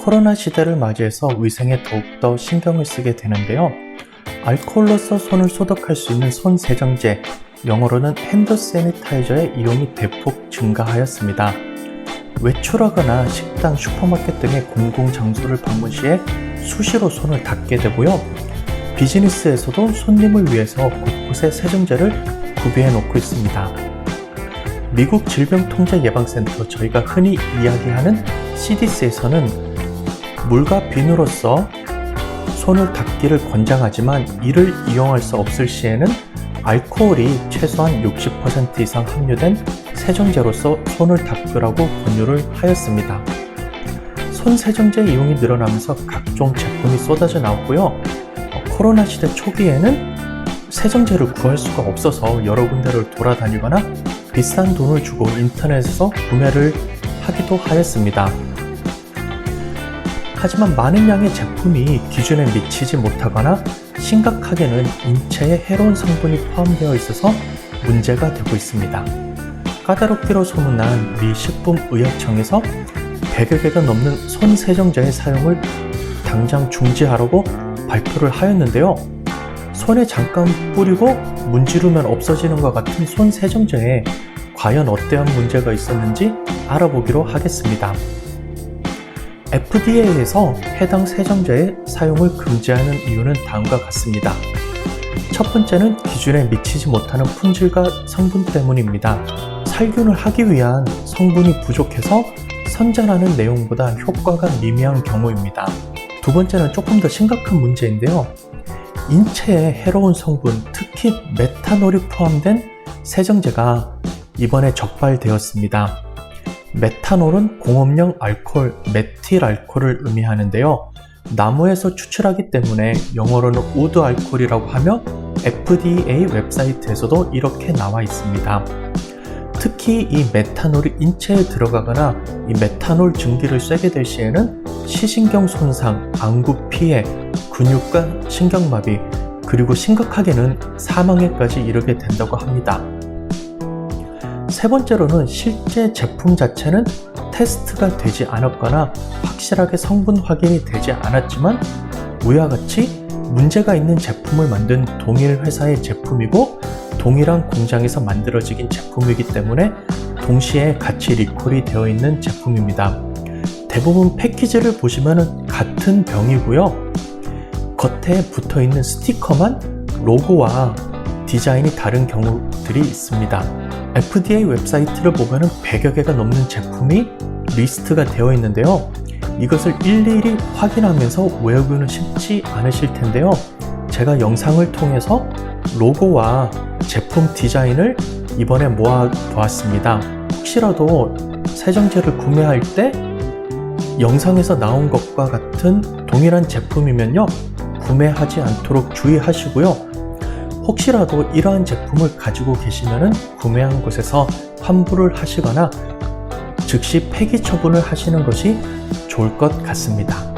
코로나 시대를 맞이해서 위생에 더욱더 신경을 쓰게 되는데요. 알코올로서 손을 소독할 수 있는 손 세정제, 영어로는 핸드 세니타이저의 이용이 대폭 증가하였습니다. 외출하거나 식당, 슈퍼마켓 등의 공공장소를 방문 시에 수시로 손을 닦게 되고요. 비즈니스에서도 손님을 위해서 곳곳에 세정제를 구비해 놓고 있습니다. 미국 질병통제예방센터, 저희가 흔히 이야기하는 CDC에서는 물과 비누로서 손을 닦기를 권장하지만 이를 이용할 수 없을 시에는 알코올이 최소한 60% 이상 함유된 세정제로서 손을 닦으라고 권유를 하였습니다. 손 세정제 이용이 늘어나면서 각종 제품이 쏟아져 나왔고요. 코로나 시대 초기에는 세정제를 구할 수가 없어서 여러 군데를 돌아다니거나 비싼 돈을 주고 인터넷에서 구매를 하기도 하였습니다. 하지만 많은 양의 제품이 기준에 미치지 못하거나 심각하게는 인체에 해로운 성분이 포함되어 있어서 문제가 되고 있습니다. 까다롭기로 소문난 미 식품의약청에서 100여 개가 넘는 손 세정제의 사용을 당장 중지하라고 발표를 하였는데요. 손에 잠깐 뿌리고 문지르면 없어지는 것 같은 손 세정제에 과연 어떠한 문제가 있었는지 알아보기로 하겠습니다. FDA에서 해당 세정제의 사용을 금지하는 이유는 다음과 같습니다. 첫 번째는 기준에 미치지 못하는 품질과 성분 때문입니다. 살균을 하기 위한 성분이 부족해서 선전하는 내용보다 효과가 미미한 경우입니다. 두 번째는 조금 더 심각한 문제인데요. 인체에 해로운 성분, 특히 메탄올이 포함된 세정제가 이번에 적발되었습니다. 메탄올은 공업용 알코올, 메틸 알코올을 의미하는데요. 나무에서 추출하기 때문에 영어로는 우드 알코올이라고 하며 FDA 웹사이트에서도 이렇게 나와 있습니다. 특히 이 메탄올이 인체에 들어가거나 이 메탄올 증기를 쐬게 될 시에는 시신경 손상, 안구 피해, 근육과 신경마비, 그리고 심각하게는 사망에까지 이르게 된다고 합니다. 세 번째로는 실제 제품 자체는 테스트가 되지 않았거나 확실하게 성분 확인이 되지 않았지만 위와 같이 문제가 있는 제품을 만든 동일 회사의 제품이고 동일한 공장에서 만들어지긴 제품이기 때문에 동시에 같이 리콜이 되어 있는 제품입니다. 대부분 패키지를 보시면 같은 병이고요. 겉에 붙어있는 스티커만 로고와 디자인이 다른 경우들이 있습니다. FDA 웹사이트를 보면 100여 개가 넘는 제품이 리스트가 되어 있는데요. 이것을 일일이 확인하면서 외우기는 쉽지 않으실 텐데요. 제가 영상을 통해서 로고와 제품 디자인을 이번에 모아 보았습니다. 혹시라도 세정제를 구매할 때 영상에서 나온 것과 같은 동일한 제품이면요, 구매하지 않도록 주의하시고요. 혹시라도 이러한 제품을 가지고 계시면 구매한 곳에서 환불을 하시거나 즉시 폐기 처분을 하시는 것이 좋을 것 같습니다.